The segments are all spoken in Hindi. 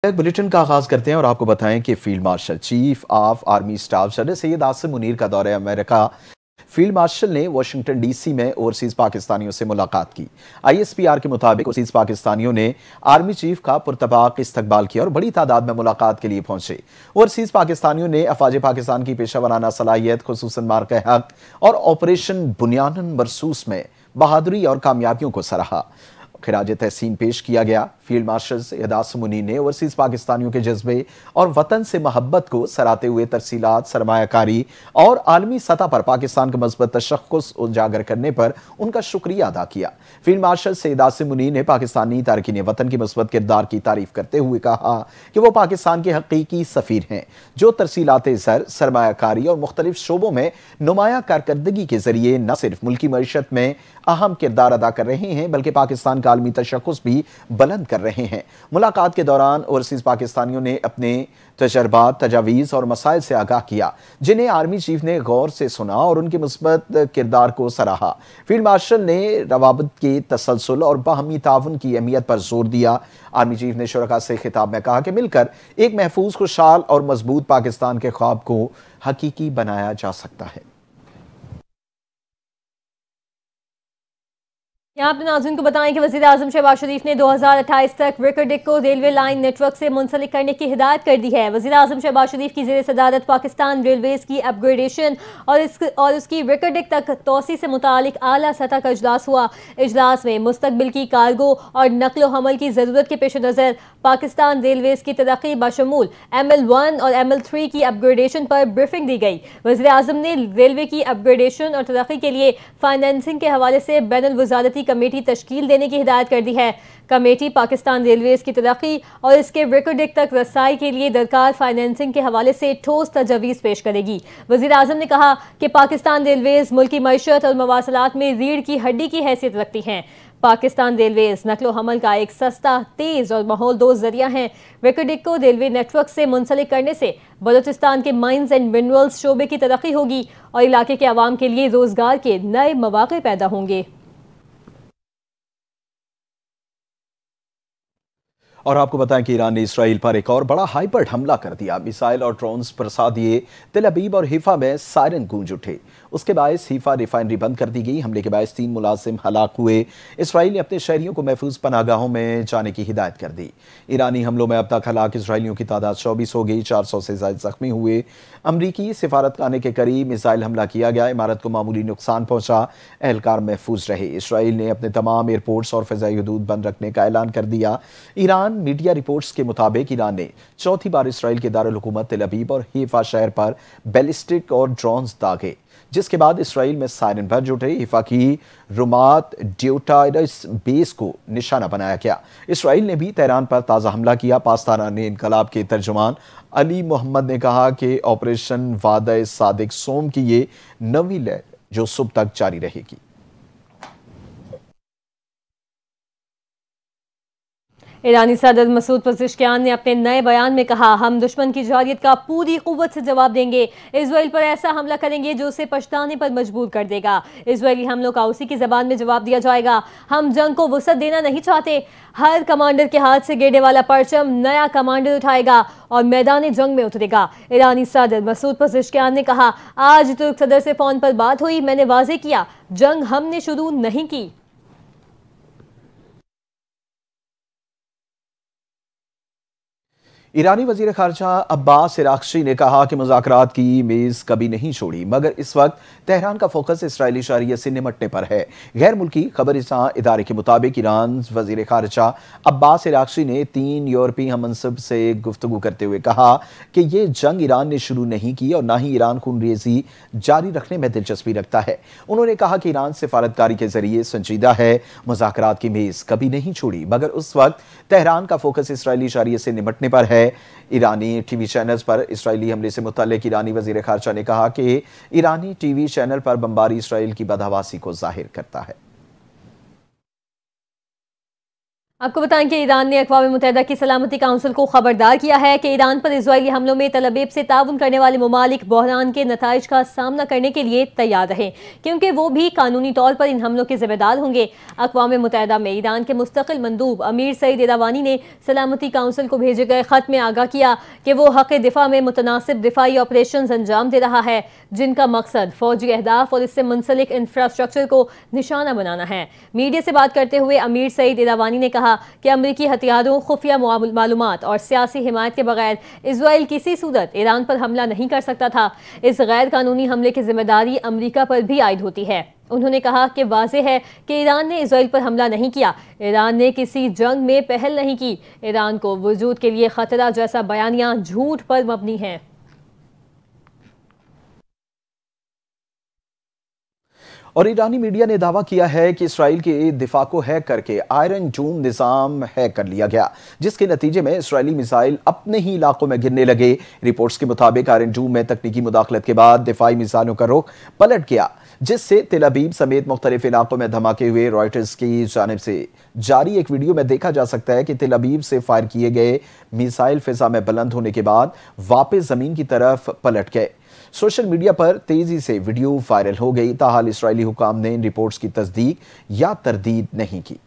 बुलेटिन का आगाज करते हैं और आपको बताएं कि field marshal chief of army staff general Syed Asim Munir का दौरा अमेरिका। फील्ड मार्शल ने वाशिंगटन डीसी में ओवरसीज पाकिस्तानियों से मुलाकात की। आईएसपीआर के मुताबिक ओवरसीज पाकिस्तानियों ने आर्मी चीफ का पुरतबाक इस्तकबाल किया और बड़ी तादाद में मुलाकात के लिए पहुंचे। ओवरसीज पाकिस्तानियों ने अफवाज पाकिस्तान की पेशा वराना सलाहियत, खुसूसन मार्के हक और ऑपरेशन बुनियादन मरसूस में बहादुरी और कामयाबियों को सराहा। खिराज तहसीन पेश किया गया। फील्ड मार्शल सैयद आसिम मुनीर ने ओवरसीज पाकिस्तानियों के जज्बे और वतन से मोहब्बत को सराहते हुए तरसीलात, सरमायाकारी और आलमी सतह पर पाकिस्तान का मजबूत तशख्खुस उजागर करने पर उनका शुक्रिया अदा किया। फील्ड मार्शल सैयद आसिम मुनीर ने पाकिस्तानी तारकीन वतन की मजबूत किरदार की तारीफ करते हुए कहा कि वो पाकिस्तान के हकीकी सफीर हैं, जो तरसीलात ज़र, सरमायाकारी और मुख्तलिफ शोबों में नुमाया कारकर्दगी के जरिए न सिर्फ मुल्की मईशत में अहम किरदार अदा कर रहे हैं, बल्कि पाकिस्तान का आलमी तशख्खुस भी बुलंद कर रहे हैं। मुलाकात के दौरान ओवरसीज पाकिस्तानियों ने अपने तजर्बात, तजावीज़ और मसाइल से आगाह किया, जिन्हें आर्मी चीफ ने गौर से सुना और उनके मुस्बत किरदार को सराहा। फील्ड मार्शल ने रवाबत के तसलसल और बाहमी ताउन की अहमियत पर जोर दिया। आर्मी चीफ ने शुरका से खिताब में कहा कि मिलकर एक महफूज, खुशहाल और मजबूत पाकिस्तान के ख्वाब को हकीकी बनाया जा सकता है। यहाँ अपने नाज़रीन को बताएं कि वज़ीर आज़म शहबाज शरीफ ने 2028 तक रिकडिक को रेलवे लाइन नेटवर्क से मुंसलिक करने की हिदायत कर दी है। वज़ीर आज़म शहबाज शरीफ की ज़ेर सदारत पाकिस्तान रेलवेज़ की अपग्रेडेशन और उसकी रिकडिक तक तोसी से मुतालिक आला सतह का इजलास हुआ। इजलास में मुस्तकबिल की कार्गो और नकलो हमल की ज़रूरत के पेश नज़र पाकिस्तान रेलवेज़ की तरक्की बशमूल ML1 और ML3 की अपग्रेडेशन पर ब्रीफिंग दी गई। वज़ीर आज़म ने रेलवे की अपग्रेडेशन और तरक्की के लिए फाइनेंसिंग के हवाले से बैनुल वज़ारती कमेटी तश्कील देने की हिदायत कर दी है। कमेटी पाकिस्तान रेलवेज़ की तरक्की और इसके रिकडिक तक रसाई के लिए दरकार फाइनेंसिंग के हवाले से ठोस तजवीज़ पेश करेगी। वज़ीर आज़म ने कहा कि पाकिस्तान रेलवेज़ मुल्की मईशत और मवासलात में रीढ़ की हड्डी की हैसियत रखती हैं। पाकिस्तान रेलवेज़ नकलो हमल का एक सस्ता, तेज़ और माहौलदोज़ जरिया है। रिकडिक को रेलवे नेटवर्क से मुंसलिक करने से बलूचिस्तान के माइंस एंड मिनरल्स शोबे की तरक्की होगी और इलाके के अवाम के लिए रोज़गार के नए मौक़े पैदा होंगे। और आपको बताएं कि ईरान ने इसराइल पर एक और बड़ा हाइपर हमला कर दिया। मिसाइल और ड्रोन्स बरसा दिए। तेल अबीब और हिफा में सायरन गूंज उठे। उसके बायस हिफा रिफाइनरी बंद कर दी गई। हमले के बायस 3 मुलाजिम हलाक हुए। इसराइल ने अपने शहरियों को महफूज पनागाहों में जाने की हिदायत कर दी। ईरानी हमलों में अब तक हलाक इसराइलियों की तादाद 24 हो गई। 400 से ज्यादा जख्मी हुए। अमरीकी सिफारतखाने के करीब मिसाइल हमला किया गया। इमारत को मामूली नुकसान पहुंचा। एहलकार महफूज रहे। इसराइल ने अपने तमाम एयरपोर्ट्स और फ़िज़ाई हदूद बंद रखने का ऐलान कर दिया। ईरान मीडिया रिपोर्ट्स के मुताबिक ईरान ने चौथी बार इसराइल के दारुल हुकूमत तेल अबीब और हिफा शहर पर बैलिस्टिक और ड्रोन्स दागे, जिसके बाद इसराइल में सायरन बज उठे। हिफा की रुमात ड्यूटाइडस बेस को निशाना बनाया गया। इसराइल ने भी तेहरान पर ताज़ा हमला किया। पाकिस्तानी इनकलाब के तर्जुमान अली मोहम्मद ने कहा कि ऑपरेशन वादा सादिक सोम की ये नवी लहर जो सुबह तक जारी रहेगी। ईरानी सदर मसूद पज़ेश्कियान ने अपने नए बयान में कहा, हम दुश्मन की जवारियत का पूरी कुव्वत से जवाब देंगे। इजराइल पर ऐसा हमला करेंगे जो उसे पछताने पर मजबूर कर देगा। इजरायली हमलों का उसी की जबान में जवाब दिया जाएगा। हम जंग को वसअत देना नहीं चाहते। हर कमांडर के हाथ से गिरने वाला परचम नया कमांडर उठाएगा और मैदान जंग में उतरेगा। ईरानी सदर मसूद पज़ेश्कियान ने कहा, आज तुर्क सदर से फोन पर बात हुई, मैंने वाज़ेह किया जंग हमने शुरू नहीं की। ईरानी वजीर खारजा अब्बास इराक्ची ने कहा कि मुज़ाकरात की मेज़ कभी नहीं छोड़ी, मगर इस वक्त तेहरान का फोकस इसराइली शरियत से निमटने पर है। गैर मुल्की खबरसां इदारे के मुताबिक ईरान वजीर खारजा अब्बास इराक्ची ने 3 यूरोपीय हममनसब से गुफ्तगू करते हुए कहा कि ये जंग ईरान ने शुरू नहीं की और ना ही ईरान खूनरेज़ी जारी रखने में दिलचस्पी रखता है। उन्होंने कहा कि ईरान सिफारतकारी के जरिए संजीदा है। मुज़ाकरात की मेज़ कभी नहीं छोड़ी, मगर उस वक्त तेहरान का फोकस इसराइली शरियत से निमटने पर है। ईरानी टीवी चैनल्स पर इसराइली हमले से मुतल्लिक ईरानी वजीर खारजा ने कहा कि ईरानी टीवी चैनल पर बमबारी इसराइल की बदहवासी को जाहिर करता है। आपको बताएं कि ईरान ने अक़वाम मुत्तहिदा की सलामती काउंसिल को खबरदार किया है कि ईरान पर इजरायली हमलों में तल अबीब से ताउन करने वाले ममालिक बहरान के नताइज का सामना करने के लिए तैयार रहें, क्योंकि वो भी कानूनी तौर पर इन हमलों के जिम्मेदार होंगे। अक़वाम मुत्तहिदा में ईरान के मुस्तकिल मंदूब अमीर सईद इरावानी ने सलामती काउंसिल को भेजे गए खत में आगाह किया कि वो हक़ दिफा में मुतनासिब दिफाई ऑपरेशन अंजाम दे रहा है, जिनका मकसद फौजी अहदाफ और इससे मुंसलिक इंफ्रास्ट्रक्चर को निशाना बनाना है। मीडिया से बात करते हुए अमीर सईद इरावानी ने कहा कि अमरीकी हथियारों, खुफिया मालूमात और सियासी हिमायत के बगैर इजराइल किसी सूरत ईरान पर हमला नहीं कर सकता था। इस गैर कानूनी हमले की जिम्मेदारी अमरीका पर भी आयद होती है। उन्होंने कहा कि वाज़ेह है कि ईरान ने इजराइल पर हमला नहीं किया, ईरान ने किसी जंग में पहल नहीं की। ईरान को वजूद के लिए खतरा जैसा बयानिया झूठ पर मबनी है। और ईरानी मीडिया ने दावा किया है कि इसराइल के दिफा को हैक करके आयरन डोम निज़ाम हैक कर लिया गया, जिसके नतीजे में इसराइली मिसाइल अपने ही इलाकों में गिरने लगे। रिपोर्ट्स के मुताबिक आयरन डोम में तकनीकी मुदाखलत के बाद दिफाई मिसाइलों का रुख पलट गया, जिससे तेल अबीब समेत मुख्तलिफ इलाकों में धमाके हुए। रॉयटर्स की जानिब से जारी एक वीडियो में देखा जा सकता है कि तेल अबीब से फायर किए गए मिसाइल फिजा में बुलंद होने के बाद वापस जमीन की तरफ पलट गए। सोशल मीडिया पर तेजी से वीडियो वायरल हो गई, ताहाल इस्राएली हुकाम ने इन रिपोर्ट्स की तस्दीक या तरदीद नहीं की।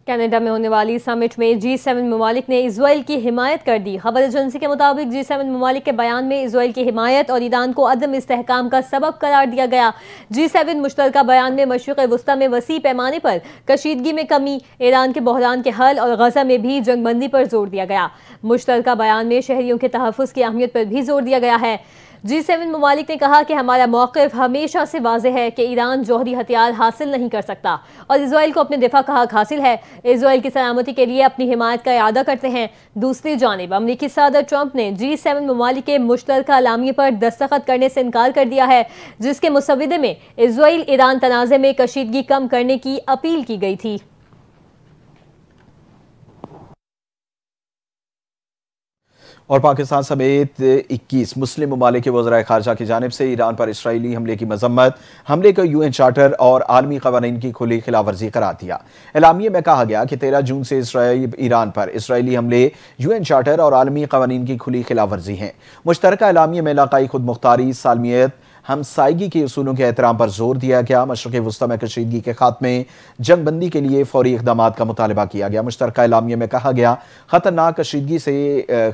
कनाडा में होने वाली समिट में G7 ममालिक ने इजराइल की हिमायत कर दी। खबर एजेंसी के मुताबिक G7 ममालिक के बयान में इजराइल की हिमायत और ईरान को अदम इस्तेहकाम का सबब करार दिया गया। G7 मुश्तरका बयान में मशरिक़ वस्ता में वसी पैमाने पर कशीदगी में कमी, ईरान के बहरान के हल और गजा में भी जंगबंदी पर जोर दिया गया। मुश्तरका बयान में शहरियों के तहफ़्फ़ुज़ की अहमियत पर भी जोर दिया गया है। G7 ममालिक ने कहा कि हमारा मौक़िफ़ हमेशा से वाज़ेह है कि ईरान जौहरी हथियार हासिल नहीं कर सकता और इजराइल को अपने दिफा का हक हासिल है। इजराइल की सलामती के लिए अपनी हिमायत का इरादा करते हैं। दूसरी जानिब अमरीकी सदर ट्रंप ने G7 ममालिक के मुश्तरका अलामिये पर दस्तखत करने से इनकार कर दिया है, जिसके मुसव्वदे में इजराइल ईरान तनाज़े में कशीदगी कम करने की अपील की गई थी। और पाकिस्तान समेत 21 मुस्लिम ममालिक के वज़राए खारजा की जानिब से ईरान पर इसराइली हमले की मजम्मत, हमले को UN चार्टर और आलमी क़वानीन की खुली खिलाफवर्जी करार दिया। एलामिये में कहा गया कि 13 जून से ईरान पर इसराइली हमले UN चार्टर और आलमी क़वानीन की खुली खिलाफवर्जी हैं। मुश्तरका एलामिये में इलाकाई खुद मुख्तारी, सालमियत, हमसायगी के उसूलों के एहतराम पर जोर दिया गया। मशरिक़ वस्ता में कशीदगी के खात्मे, जंगबंदी के लिए फौरी इक़दामात का मुतालबा किया गया। मुश्तरका एलामिया में कहा गया, खतरनाक कशीदगी से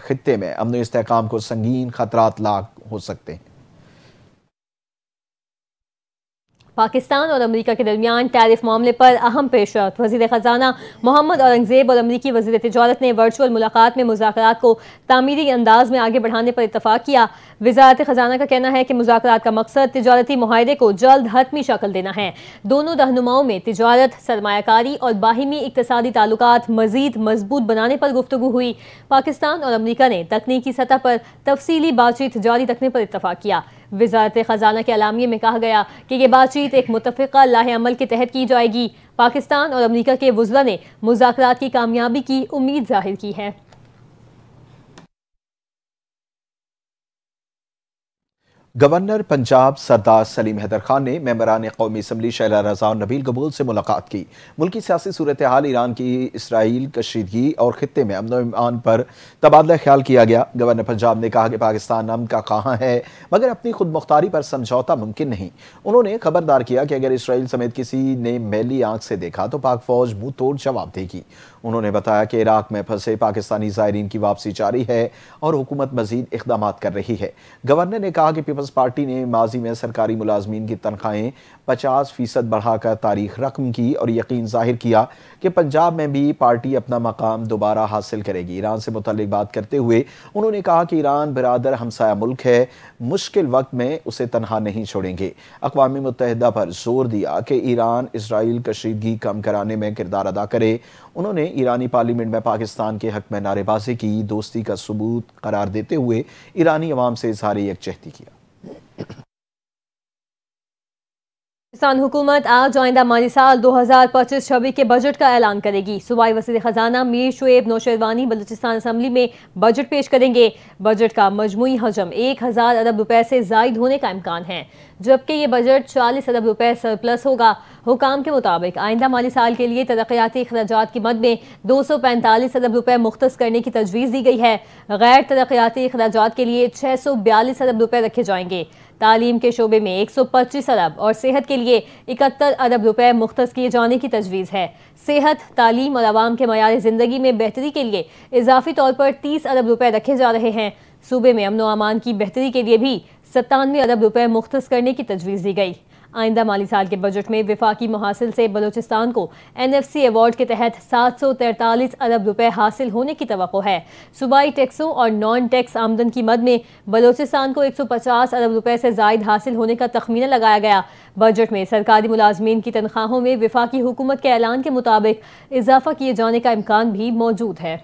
खित्ते में अमन व इस्तेहकाम को संगीन खतरात लाक हो सकते हैं। पाकिस्तान और अमेरिका के दरमियान टैरिफ मामले पर अहम पेशरफ्त। वज़ीर ख़जाना मोहम्मद औरंगज़ेब और अमेरिकी वज़ीर तिजारत ने वर्चुअल मुलाकात में मुज़ाकरात को तामीरी अंदाज में आगे बढ़ाने पर इत्तफ़ाक़ किया। वज़ारत ख़जाना का कहना है कि मुज़ाकरात का मकसद तिजारती मुआहदे को जल्द हतमी शक्ल देना है। दोनों रहनुमाओं में तिजारत, सरमायाकारी और बाहिमी इक़्तिसादी ताल्लुकात मज़ीद मजबूत बनाने पर गुफ्तगू हुई। पाकिस्तान और अमेरिका ने तकनीकी सतह पर तफसीली बातचीत जारी रखने पर इत्तफ़ाक़ किया। वज़ारत ख़जाना के अलामिये में कहा गया कि यह बातचीत एक मुत्तफ़िक़ा लाहे अमल के तहत की जाएगी। पाकिस्तान और अमेरिका के वज़रा ने मुज़ाकरात की कामयाबी की उम्मीद ज़ाहिर की है। गवर्नर पंजाब सरदार सलीम हैदर खान ने मेंबरान कौमी असम्बली शैला रज़ा और नबील कबूल से मुलाकात की। मुल्की सियासी सूरत हाल, ईरान की इसराइल कशीदगी और खित्ते में अमन व ईमान पर तबादला ख्याल किया गया। गवर्नर पंजाब ने कहा कि पाकिस्तान अमन का ख़्वाह है, मगर अपनी खुद मुख्तारी पर समझौता मुमकिन नहीं। उन्होंने खबरदार किया कि अगर इसराइल समेत किसी ने मैली आंख से देखा तो पाक फौज मुंह तोड़ जवाब देगी। उन्होंने बताया कि इराक में फंसे पाकिस्तानी ज़ायरीन की वापसी जारी है और हुकूमत मजीद इक़दामात कर रही है। गवर्नर ने कहा कि पीपल्स पार्टी ने माजी में सरकारी मुलाजमीन की तनख्वाहें 50% बढ़ाकर तारीख रकम की और यकीन जाहिर किया कि पंजाब में भी पार्टी अपना मकाम दोबारा हासिल करेगी। ईरान से मुतल्लिक बात करते हुए उन्होंने कहा कि ईरान बिरादर हमसाया मुल्क है, मुश्किल वक्त में उसे तनहा नहीं छोड़ेंगे। अक़वाम मुत्तहिदा पर जोर दिया कि ईरान इसराइल कशीदगी कम कराने में किरदार अदा करे। उन्होंने ईरानी पार्लियामेंट में पाकिस्तान के हक में नारेबाजी की दोस्ती का सबूत करार देते हुए ईरानी अवाम से इज़हार यकजहती किया। पाकिस्तान हुकूमत आज आइंदा माली साल 2025-26 के बजट का ऐलान करेगी। सूबाई वज़ीर ख़जाना मीर शुएब नौशेरवानी बलूचिस्तान असम्बली में बजट पेश करेंगे। बजट का मजमूई हजम 1000 अरब रुपए से जायद होने का इम्कान है, जबकि ये बजट 40 अरब रुपए सरप्लस होगा। हुकाम के मुताबिक आइंदा माली साल के लिए तरक्याती अखराजात की मद में 245 अरब रुपए मुख्तस करने की तजवीज़ दी गई है। गैर तरक्याती अखराजात के लिए 642 अरब रुपए रखे जाएंगे। तालीम के शोबे में 125 अरब और सेहत के लिए 71 अरब रुपए मुख्तस किए जाने की तजवीज़ है। सेहत, तालीम और आवाम के मयार ज़िंदगी में बेहतरी के लिए इजाफी तौर पर 30 अरब रुपए रखे जा रहे हैं। सूबे में अमन व अमान की बेहतरी के लिए भी 97 अरब रुपए मुख्तस करने की तजवीज़ दी गई। आइंदा माली साल के बजट में विफाकी मुहासिल से बलूचिस्तान को NFC अवार्ड के तहत 743 अरब रुपए हासिल होने की तवक्को है। सूबाई टैक्सों और नॉन टैक्स आमदन की मद में बलूचिस्तान को 150 अरब रुपए से जायद हासिल होने का तखमीना लगाया गया। बजट में सरकारी मुलाजमीन की तनख्वाहों में विफाकी हुकूमत के ऐलान के मुताबिक इजाफा किए जाने का इम्कान भी मौजूद है।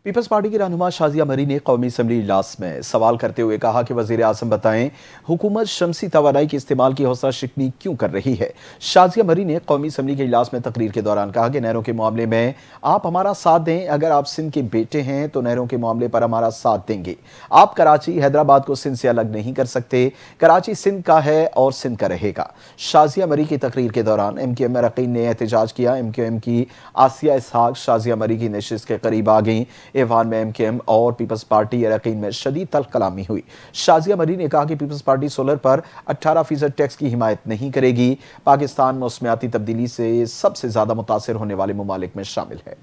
पीपल्स पार्टी की रहनुमा शाजिया मरी ने कौमी असम्बली इजलास में सवाल करते हुए कहा कि वजीर आजम बताएं, हुकूमत शमसी तवानाई के इस्तेमाल की हौसला शिकनी क्यों कर रही है। शाजिया मरी ने कौमी असम्बली के इजलास में तकरीर के दौरान कहा कि नहरों के मामले में आप हमारा साथ दें, अगर आप सिंध के बेटे हैं तो नहरों के मामले पर हमारा साथ देंगे। आप कराची हैदराबाद को सिंध से अलग नहीं कर सकते, कराची सिंध का है और सिंध का रहेगा। शाजिया मरी की तकरीर के दौरान MQM अरकान ने एहतजाज किया। MQM की आसिया इसहाक शाजिया मरी की नशिस्त के करीब आ गई। ऐवान में MQM और पीपल्स पार्टी अरकान में शदीद तल्ख कलामी हुई। शाजिया मरी ने कहा कि पीपल्स पार्टी सोलर पर 18% टैक्स की हिमायत नहीं करेगी। पाकिस्तान मौसमियाती तब्दीली से सबसे ज्यादा मुतासिर होने वाले ममालिक में शामिल है।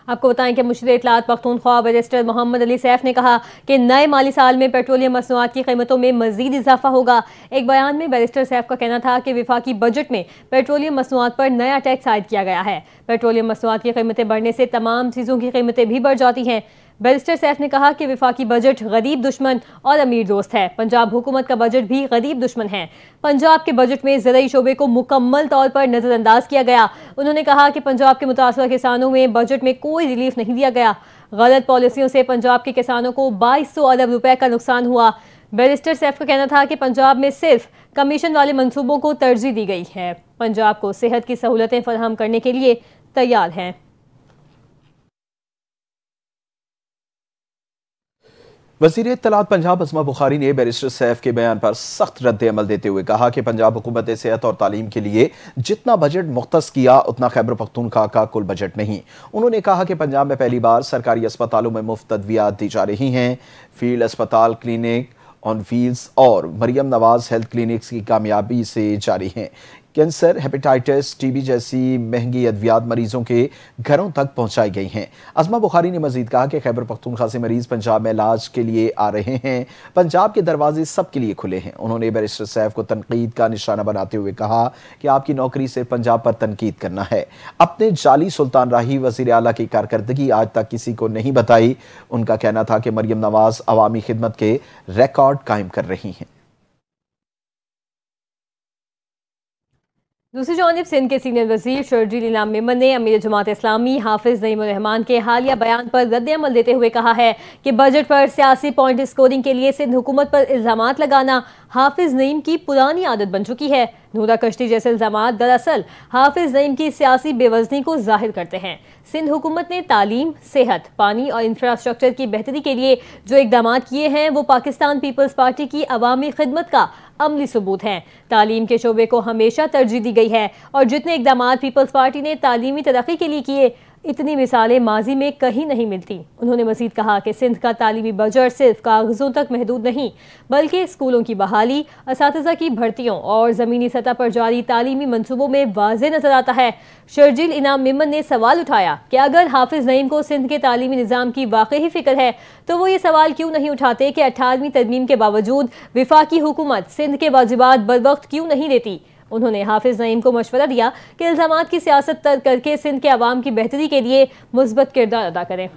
आपको बताएं कि मुशीर इत्तलात पख्तूनख्वा बैरिस्टर मोहम्मद अली सैफ ने कहा कि नए माली साल में पेट्रोलियम मसनूआत की कीमतों में मजीद इजाफा होगा। एक बयान में बैरिस्टर सैफ का कहना था कि विफाकी बजट में पेट्रोलियम मसनूआत पर नया टैक्स आयद किया गया है। पेट्रोलियम मसनूआत की कीमतें बढ़ने से तमाम चीज़ों की कीमतें भी बढ़ जाती हैं। बैरिस्टर सैफ ने कहा कि विफाकी बजट गरीब दुश्मन और अमीर दोस्त है। पंजाब हुकूमत का बजट भी गरीब दुश्मन है। पंजाब के बजट में ज़राई शोबे को मुकम्मल तौर पर नज़रअंदाज किया गया। उन्होंने कहा कि पंजाब के मुतासरा किसानों में बजट में कोई रिलीफ नहीं दिया गया। गलत पॉलिसियों से पंजाब के किसानों को 2200 अरब रुपए का नुकसान हुआ। बैरिस्टर सैफ का कहना था कि पंजाब में सिर्फ कमीशन वाले मंसूबों को तरजीह दी गई है। पंजाब को सेहत की सहूलतें फराहम करने के लिए तैयार हैं। वज़ीर इत्तलात पंजाब अस्मा बुखारी ने बैरिस्टर सैफ के बयान पर सख्त रद्द-ए-अमल देते हुए कहा कि पंजाब हुकूमत सेहत और तालीम के लिए जितना बजट मुख्तस किया उतना खैबर पख्तूनख्वा का कुल बजट नहीं। उन्होंने कहा कि पंजाब में पहली बार सरकारी अस्पतालों में मुफ्त अद्वियात दी जा रही हैं। फील्ड अस्पताल, क्लिनिक ऑन व्हील्स और मरियम नवाज हेल्थ क्लिनिक्स की कामयाबी से जारी हैं। कैंसर, हेपेटाइटिस, TB जैसी महंगी अद्वियात मरीजों के घरों तक पहुंचाई गई हैं। अस्मा बुखारी ने मजीद कहा कि खैबर पख्तूनख्वा से मरीज पंजाब में इलाज के लिए आ रहे हैं। पंजाब के दरवाजे सबके लिए खुले हैं। उन्होंने बैरिस्टर सैफ को तनकीद का निशाना बनाते हुए कहा कि आपकी नौकरी से पंजाब पर तनकीद करना है। अपने जाली सुल्तान राही वजीर आला की कारकर्दगी आज तक किसी को नहीं बताई। उनका कहना था कि मरियम नवाज अवामी खिदमत के रिकॉर्ड कायम कर रही हैं। दूसरी जानिब सिंध के सीनियर वजीर शर्जील इनाम मेमन ने अमीर जमात इस्लामी हाफिज नईम रहमान के हालिया बयान पर रद्द-ए-अमल देते हुए कहा है कि बजट पर सियासी पॉइंट स्कोरिंग के लिए सिंध हुकूमत पर इल्जामात लगाना हाफिज नईम की पुरानी आदत बन चुकी है। नूरा कश्ती जैसे इल्जामात दरअसल हाफिज नईम की सियासी बेवजनी को जाहिर करते हैं। सिंध हुकूमत ने तालीम, सेहत, पानी और इंफ्रास्ट्रक्चर की बेहतरी के लिए जो इकदाम किए हैं वो पाकिस्तान पीपल्स पार्टी की अवामी खिदमत का अमली सबूत हैं। तालीम के शोबे को हमेशा तरजीह दी गई है और जितने इकदाम पीपल्स पार्टी ने तालीमी तरक्की के लिए किए इतनी मिसालें माजी में कहीं नहीं मिलती। उन्होंने मजीद कहा कि सिंध का तालीमी बजट सिर्फ कागजों तक महदूद नहीं बल्कि स्कूलों की बहाली, असातिज़ा की भर्तियों और ज़मीनी सतह पर जारी तालीमी मनसूबों में वाज़ेह नजर आता है। शर्जील इनाम मेमन ने सवाल उठाया कि अगर हाफिज नईम को सिंध के तालीमी निज़ाम की वाकई फिक्र है तो वो ये सवाल क्यों नहीं उठाते कि 18वीं तरमीम के बावजूद विफाकी हुकूमत सिंध के वाजिबात बरवक्त क्यों नहीं देती। उन्होंने हाफिज नईम को मशवरा दिया कि इल्जामात की सियासत तर्क करके सिंध के अवाम की बेहतरी के लिए मुस्बत किरदार अदा करें।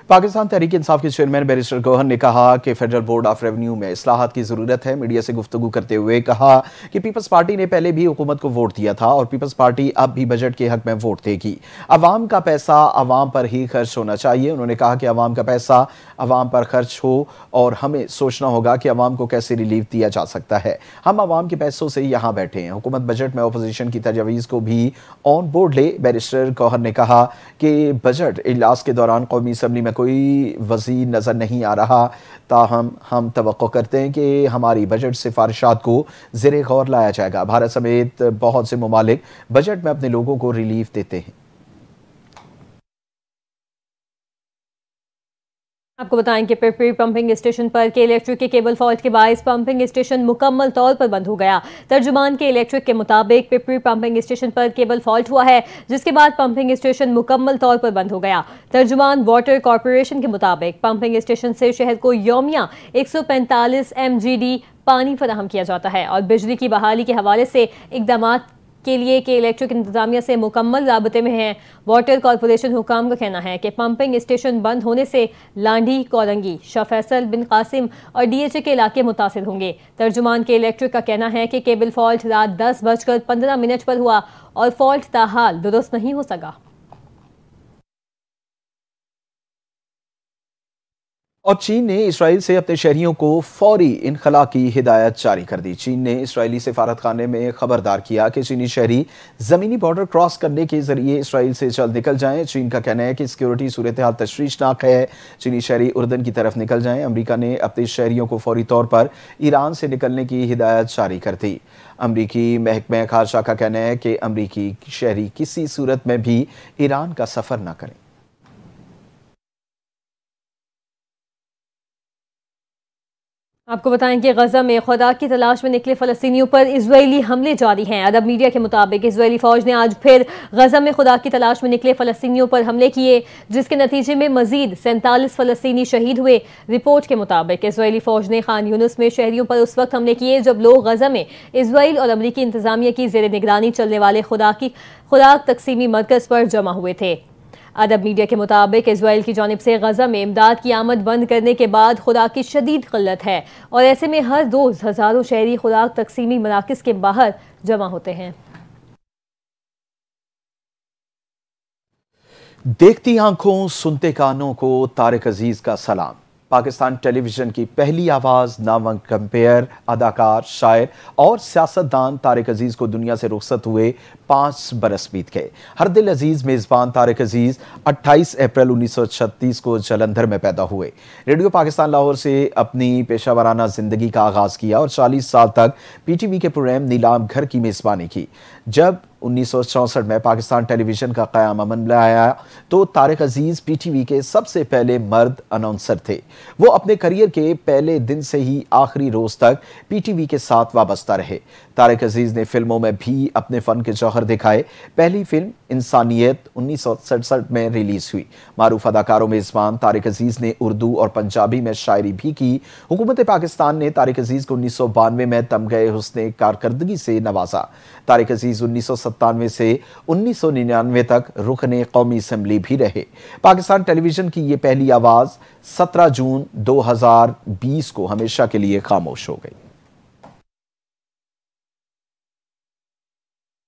पाकिस्तान तहरीक इंसाफ के चेयरमैन बैरिस्टर गौहर ने कहा कि फेडरल बोर्ड ऑफ रेवेन्यू में इस्लाहात की जरूरत है। मीडिया से गुफ्तगू करते हुए कहा कि पीपल्स पार्टी ने पहले भी हुकूमत को वोट दिया था और पीपल्स पार्टी अब भी बजट के हक में वोट देगी। अवाम का पैसा अवाम पर ही खर्च होना चाहिए। उन्होंने कहा कि अवाम का पैसा अवाम पर खर्च हो और हमें सोचना होगा कि अवाम को कैसे रिलीफ दिया जा सकता है। हम अवाम के पैसों से यहाँ बैठे हैं। हुकूमत बजट में अपोजिशन की तजवीज़ को भी ऑन बोर्ड ले। बैरिस्टर गौहर ने कहा कि बजट इजलास के दौरान कौमी असम्बली में कोई वज़ीर नज़र नहीं आ रहा, ताहम हम तवक्को करते हैं कि हमारी बजट सिफारिशात को ज़ेरे गौर लाया जाएगा। भारत समेत बहुत से ममालिक बजट में अपने लोगों को रिलीफ देते हैं। आपको बताएं कि पिपरी पंपिंग स्टेशन पर के इलेक्ट्रिक के केबल फॉल्ट के बायस पंपिंग स्टेशन मुकम्मल तौर पर बंद हो गया। तर्जुमान के इलेक्ट्रिक के मुताबिक पिपरी पंपिंग स्टेशन पर केबल फॉल्ट हुआ है, जिसके बाद पंपिंग स्टेशन मुकम्मल तौर पर बंद हो गया। तर्जुमान वाटर कॉरपोरेशन के मुताबिक पंपिंग स्टेशन से शहर को यौमिया 145 MGD पानी फराहम किया जाता है और बिजली की बहाली के हवाले से इकदाम के लिए कि इलेक्ट्रिक इंतजामिया से मुकम्मल राबते में हैं। वाटर कॉरपोरेशन हुकाम का कहना है कि पंपिंग स्टेशन बंद होने से लांडी, कोरंगी, शाह फैसल बिन कासिम और DHA के इलाके मुतासिर होंगे। तर्जुमान के इलेक्ट्रिक का कहना है कि केबल फॉल्ट रात 10:15 पर हुआ और फॉल्ट ताहाल दुरुस्त नहीं हो सका। और चीन ने इसराइल से अपने शहरियों को फौरी इनखला की हिदायत जारी कर दी। चीन ने इसराइली सफारतखाने में खबरदार किया कि चीनी शहरी जमीनी बॉर्डर क्रॉस करने के जरिए इसराइल से जल्द निकल जाएं। चीन का कहना है कि सिक्योरिटी सूरत हाल तशवीशनाक है। चीनी शहरी उर्दन की तरफ निकल जाएं। अमरीका ने अपने शहरियों को फौरी तौर पर ईरान से निकलने की हिदायत जारी कर दी। अमरीकी महकमा खारजा का कहना है कि अमरीकी शहरी किसी सूरत में भी ईरान का सफर न करें। आपको बताएं कि गजा में खुदा की तलाश में निकले फ़लस्तीनियों पर इजरायली हमले जारी हैं। अरब मीडिया के मुताबिक इजरायली फ़ौज ने आज फिर गजा में खुदा की तलाश में निकले फ़लस्तीनियों पर हमले किए, जिसके नतीजे में मजीद 47 फ़लस्तीनी शहीद हुए। रिपोर्ट के मुताबिक इजरायली फ़ौज ने खान यूनुस में शहरियों पर उस वक्त हमले किए जब लोग गजा में इजराइल और अमरीकी इंतजामिया की ज़ेर निगरानी चलने वाले खुराक तकसीमी मरकज़ पर जमा हुए थे। अरब मीडिया के मुताबिक इजराइल की जानिब से गजा में इमदाद की आमद बंद करने के बाद खुराक की शदीद किल्लत है और ऐसे में हर रोज हजारों शहरी खुराक तकसीमी मराकज़ के बाहर जमा होते हैं। देखती आंखों सुनते कानों को तारिक अजीज का सलाम। पाकिस्तान टेलीविजन की पहली आवाज, नामवर कंपेयर, अदाकार, शायर और सियासतदान तारिक अजीज को दुनिया से रुखसत हुए 5 बरस बीत गए। हर दिल अजीज मेजबान तारिक अजीज 28 अप्रैल 1936 को जलंधर में पैदा हुए। रेडियो पाकिस्तान लाहौर से अपनी पेशावराना जिंदगी का आगाज किया और 40 साल तक PTV के प्रोग्राम नीलाम घर की मेजबानी की। जब 1964 में पाकिस्तान टेलीविजन का क़याम अमल में आया तो तारिक अजीज PTV के सबसे पहले मर्द अनाउंसर थे। वो अपने करियर के पहले दिन से ही आखिरी रोज तक PTV के साथ वाबस्ता रहे। तारिक अजीज ने फिल्मों में भी अपने फन के जौहर दिखाए। पहली फिल्म इंसानियत 1967 में रिलीज हुई। मारूफ अदाकारों में मेजबान तारिक अजीज ने उर्दू और पंजाबी में शायरी भी की। हुकूमत पाकिस्तान ने तारिक अजीज को 1992 में तमगे हुस्ने कारकर्दगी से नवाजा। तारिक अजीज 1997 से 1999 तक रुकने कौमी असम्बली भी रहे। पाकिस्तान टेलीविजन की ये पहली आवाज 17 जून 2020 को हमेशा के लिए खामोश हो गई।